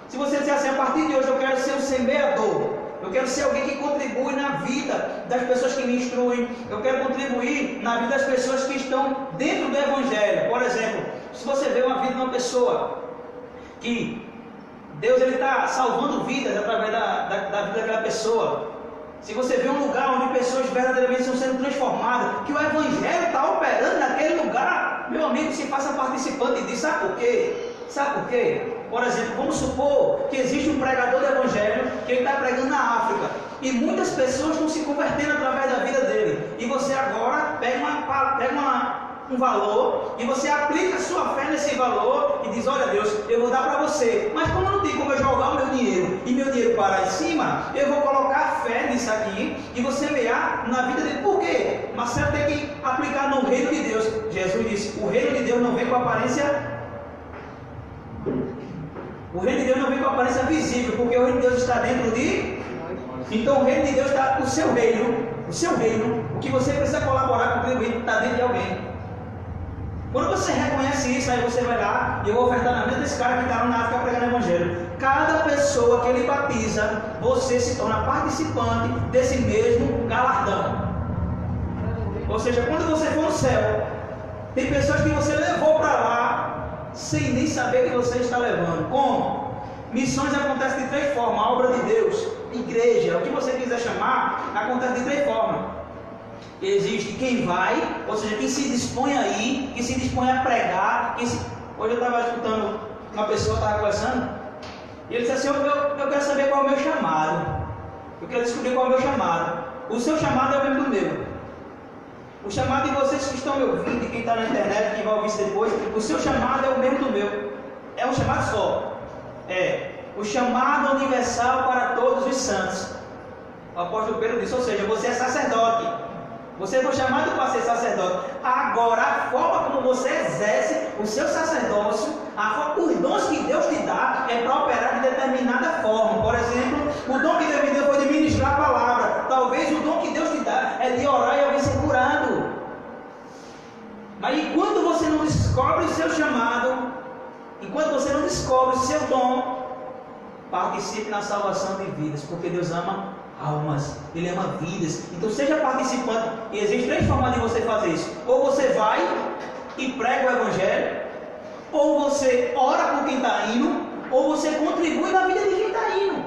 Se você disser assim, a partir de hoje eu quero ser um semeador, eu quero ser alguém que contribui na vida das pessoas que me instruem, eu quero contribuir na vida das pessoas que estão dentro do Evangelho. Por exemplo, se você vê uma vida de uma pessoa que Deus está salvando vidas através da vida daquela pessoa. Se você vê um lugar onde pessoas verdadeiramente estão sendo transformadas, que o Evangelho está operando naquele lugar, meu amigo, se faça participante disso. Sabe por quê? Sabe por quê? Por exemplo, vamos supor que existe um pregador do Evangelho que ele está pregando na África e muitas pessoas estão se convertendo através da vida dele. E você agora pega um valor e você aplica a sua fé nesse valor e diz: olha Deus, eu vou dar para você, mas como não tem como eu jogar o meu dinheiro e meu dinheiro parar em cima, eu vou colocar fé nisso aqui e vou semear na vida dele. Por quê? Marcelo tem que aplicar no reino de Deus. Jesus disse: o reino de Deus não vem com aparência. O reino de Deus não vem com aparência visível, porque o reino de Deus está dentro de. Então o reino de Deus está, o seu reino, o que você precisa colaborar com o reino está dentro de alguém. Quando você reconhece isso, aí você vai lá e eu vou ofertar na vida desse cara que está lá na África pregando o Evangelho. Cada pessoa que ele batiza, você se torna participante desse mesmo galardão. Ou seja, quando você for no céu, tem pessoas que você levou para lá sem nem saber que você está levando. Como? Missões acontecem de três formas: a obra de Deus, igreja, o que você quiser chamar, acontece de três formas. Existe quem vai, ou seja, quem se dispõe a ir, quem se dispõe a pregar. Hoje eu estava escutando uma pessoa, estava conversando, e ele disse assim: eu quero saber qual é o meu chamado. Eu quero descobrir qual é o meu chamado. O seu chamado é o mesmo do meu. O chamado de vocês que estão me ouvindo, e quem está na internet, quem vai ouvir isso depois, o seu chamado é o mesmo do meu. É um chamado só. É o chamado universal para todos os santos. O apóstolo Pedro disse, ou seja, você é sacerdote. Você foi chamado para ser sacerdote. Agora, a forma como você exerce o seu sacerdócio, os dons que Deus te dá, é para operar de determinada forma. Por exemplo, o dom que Deus me deu foi de ministrar a palavra. Talvez o dom que Deus te dá é de orar e alguém ser curado. Mas enquanto você não descobre o seu chamado, enquanto você não descobre o seu dom, participe na salvação de vidas, porque Deus ama almas, Ele ama vidas. Então seja participante. E existem três formas de você fazer isso: ou você vai e prega o Evangelho, ou você ora por quem está indo, ou você contribui na vida de quem está indo.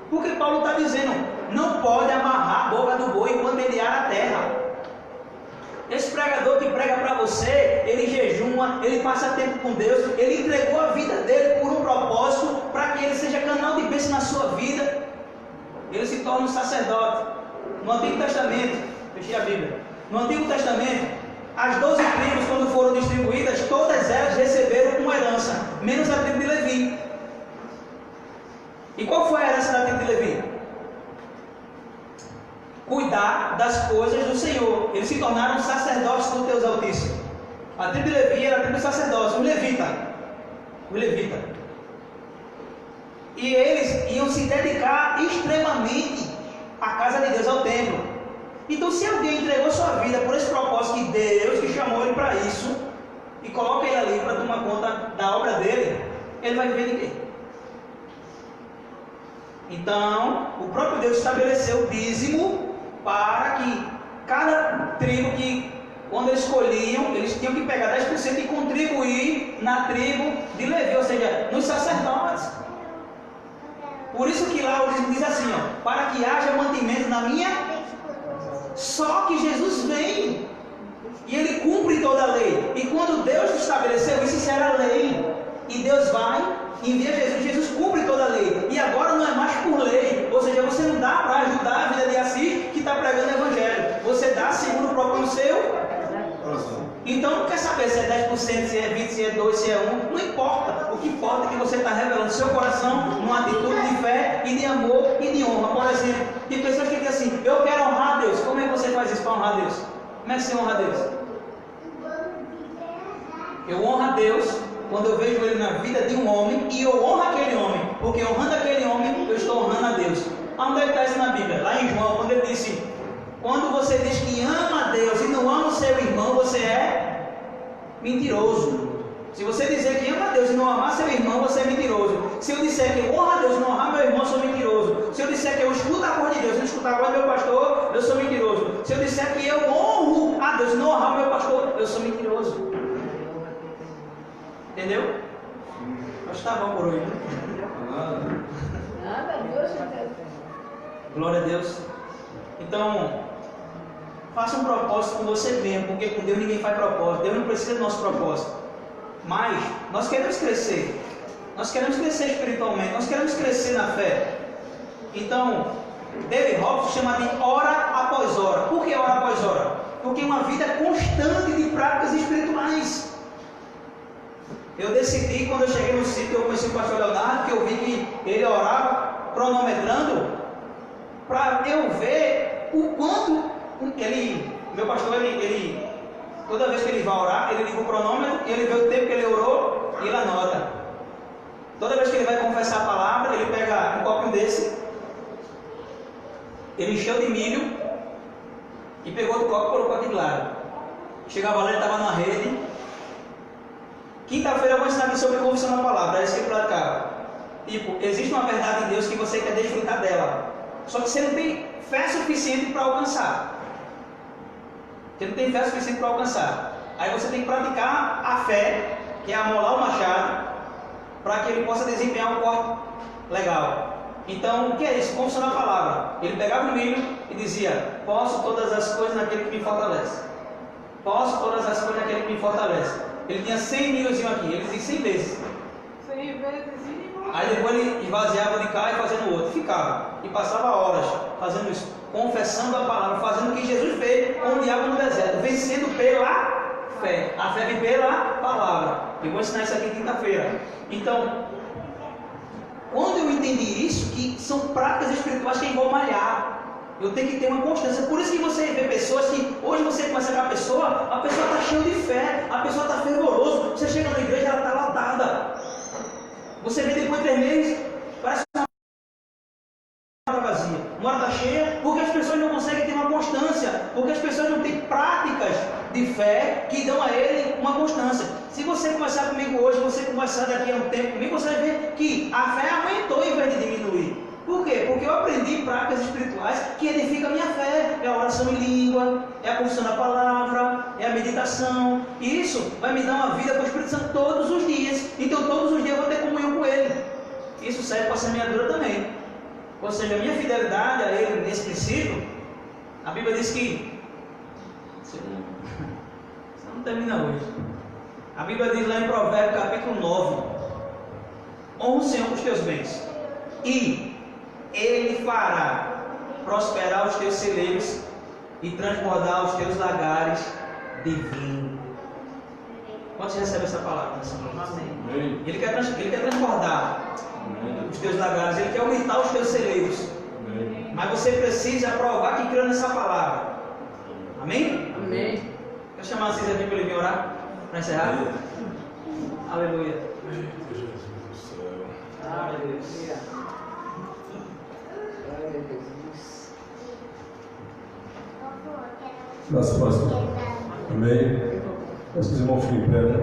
Porque Paulo está dizendo: não pode amarrar a boca do boi enquanto ele ara a terra. Esse pregador que prega para você, ele jejuma, ele passa tempo com Deus, ele entregou a vida dele por um propósito, para que ele seja canal de bênção na sua vida. Ele se torna um sacerdote. No Antigo Testamento, fechei a Bíblia. No Antigo Testamento, as 12 tribos, quando foram distribuídas, todas elas receberam uma herança, menos a tribo de Levi. E qual foi a herança da tribo de Levi? Cuidar das coisas do Senhor. Eles se tornaram sacerdotes do Deus Altíssimo. A tribo de Levi era a tribo de sacerdotes, o levita. E eles iam se dedicar extremamente à casa de Deus, ao templo. Então, se alguém entregou sua vida por esse propósito, que Deus que chamou ele para isso, e coloca ele ali para tomar conta da obra dele, ele vai viver de quê? Então, o próprio Deus estabeleceu o dízimo para que cada tribo que, quando eles escolhiam, eles tinham que pegar 10% e contribuir na tribo de Levi, ou seja, nos sacerdotes. Por isso que lá o dízimo diz assim, ó, para que haja mantimento na minha. Só que Jesus vem e ele cumpre toda a lei. E quando Deus estabeleceu isso era lei. E Deus vai, envia Jesus, Jesus cumpre toda a lei. E agora não é mais por lei. Ou seja, você não dá para ajudar a vida de Assis que está pregando o Evangelho. Você dá segundo o próprio seu. Então não quer saber se é 10%, se é 20%, se é 2%, se é 1%. Não importa. O que importa é que você está revelando seu coração numa atitude de fé e de amor e de honra. Por exemplo, tem pessoas que dizem assim, eu quero honrar a Deus. Como é que você faz isso para honrar a Deus? Como é que você honra a Deus? Eu honro a Deus quando eu vejo ele na vida de um homem e eu honro aquele homem, porque honrando aquele homem eu estou honrando a Deus. Onde é que está isso na Bíblia? Lá em João, quando ele disse, quando você diz que ama a Deus e não ama o seu irmão, você é mentiroso. Se você dizer que ama a Deus e não amar seu irmão, você é mentiroso. Se eu disser que eu honro a Deus e não honrar meu irmão, eu sou mentiroso. Se eu disser que eu escuto a voz de Deus e não escuto a voz do meu pastor, eu sou mentiroso. Se eu disser que eu honro a Deus e não honrar o meu pastor, eu sou mentiroso. Entendeu? Acho que tá bom por hoje, né? Nada, Deus. Glória a Deus. Então, faça um propósito com você mesmo, porque com Deus ninguém faz propósito. Deus não precisa do nosso propósito. Mas nós queremos crescer. Nós queremos crescer espiritualmente, nós queremos crescer na fé. Então, David Robson chama de hora após hora. Por que hora após hora? Porque é uma vida constante de práticas espirituais. Eu decidi, quando eu cheguei no sítio, eu conheci o pastor Leonardo, que eu vi que ele orava cronometrando, para eu ver o quanto meu pastor, toda vez que ele vai orar, ele liga o cronômetro, ele vê o tempo que ele orou e ele anota. Toda vez que ele vai confessar a palavra, ele pega um copinho desse, ele encheu de milho e pegou do copo e colocou aqui de lado. Chegava lá, ele estava na rede. Quinta-feira eu vou ensinar aqui sobre confissão da palavra, é isso que ele praticava. Tipo, existe uma verdade em Deus que você quer desfrutar dela, só que você não tem fé suficiente para alcançar. Você não tem fé suficiente para alcançar. Aí você tem que praticar a fé, que é amolar o machado, para que ele possa desempenhar um corte legal. Então, o que é isso? Confissão da palavra. Ele pegava o milho e dizia: posso todas as coisas naquele que me fortalece. Posso todas as coisas naquele que me fortalece. Ele tinha 100 milhozinho aqui, ele dizia 100 vezes. 100 vezes e... Aí depois ele esvaziava de cá e fazendo o outro. Ficava. E passava horas fazendo isso. Confessando a palavra, fazendo o que Jesus fez com o diabo no deserto. Vencendo pela fé. A fé vem pela palavra. Eu vou ensinar isso aqui quinta-feira. Então, quando eu entendi isso, que são práticas espirituais que é igual malhar. Eu tenho que ter uma constância. Por isso que você vê pessoas que, hoje você começa a ver a pessoa está cheia de fé, a pessoa está fervorosa. Você chega na igreja, ela está lotada. Você vê depois de 3 meses, parece uma hora vazia. Uma hora está cheia, porque as pessoas não conseguem ter uma constância, porque as pessoas não têm práticas de fé que dão a ele uma constância. Se você conversar comigo hoje, você conversar daqui a um tempo comigo, você vai ver que a fé aumentou em vez de diminuir. Por quê? Porque eu aprendi práticas espirituais que edificam a minha fé. É a oração em língua, é a confissão da palavra, é a meditação. E isso vai me dar uma vida com o Espírito Santo todos os dias. Então todos os dias eu vou ter comunhão com Ele. Isso serve para a semeadura também. Ou seja, a minha fidelidade a Ele nesse princípio, a Bíblia diz que... Você não termina hoje. A Bíblia diz lá em Provérbios capítulo 9: honra o Senhor com os teus bens, e Ele fará prosperar os teus celeiros e transbordar os teus lagares de vinho. Quantos recebem essa palavra? Amém. Ele quer transbordar os teus lagares, Ele quer aumentar os teus celeiros. Amém. Mas você precisa provar que crê nessa palavra. Amém? Amém. Quer chamar vocês aqui para ele vir orar? Para encerrar? Aleluia. Aleluia. Graças a Deus. Amém. Peço que os irmãos fiquem em pé, né?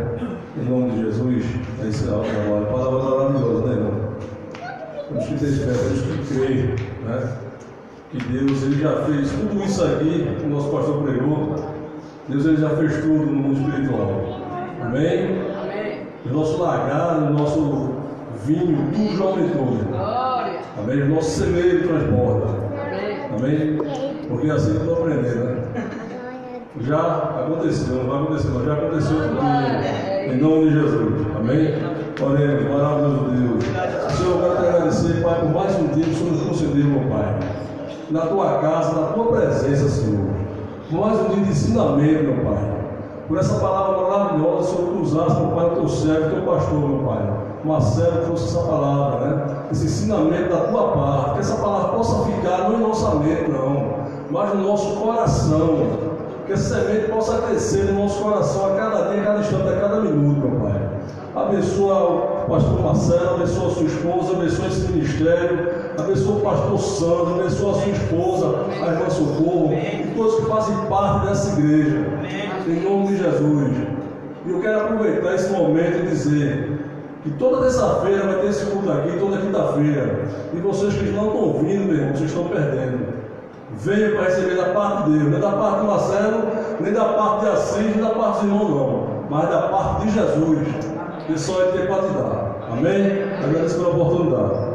Em nome de Jesus, é encerrado o trabalho. A palavra maravilhosa, né, irmão? Temos que ter fé, temos que crer, né? Que Deus, Ele já fez tudo isso aqui, que o nosso pastor pregou. Deus, Ele já fez tudo no mundo espiritual. Amém? Amém. O nosso lagar, o nosso vinho, tudo já aumentou. Glória. Amém? O nosso celeiro transborda. Amém. Amém? Porque é assim que eu estou aprendendo, né? Já aconteceu, não vai acontecer, mas já aconteceu comigo. Em nome de Jesus. Amém? Oremos, maravilhoso Deus. Senhor, eu quero te agradecer, Pai, por mais um dia que o Senhor nos concedeu, meu Pai. Na tua casa, na tua presença, Senhor. Por mais um dia de ensinamento, meu Pai. Por essa palavra maravilhosa, Senhor, que tu usaste, meu Pai, o teu servo, o teu pastor, meu Pai. Marcelo, trouxe essa palavra, né? Esse ensinamento da tua parte. Que essa palavra possa ficar não em nossa mente, não, mas no nosso coração. Que essa semente possa crescer no nosso coração a cada dia, a cada instante, a cada minuto, meu Pai. Abençoa o pastor Marcelo, abençoa a sua esposa, abençoa esse ministério, abençoa o pastor Sandro, abençoa a sua esposa, a irmã Socorro, e todos que fazem parte dessa igreja. Em nome de Jesus. E eu quero aproveitar esse momento e dizer que toda terça-feira vai ter esse culto aqui, toda quinta-feira. E vocês que não estão vindo, meu irmão, vocês estão perdendo. Venha para receber da parte de Deus, não é da parte de Marcelo, nem da parte de Assis, nem da parte dos irmãos, não, mas da parte de Jesus, que só Ele tem para te dar. Amém? Agradeço pela oportunidade.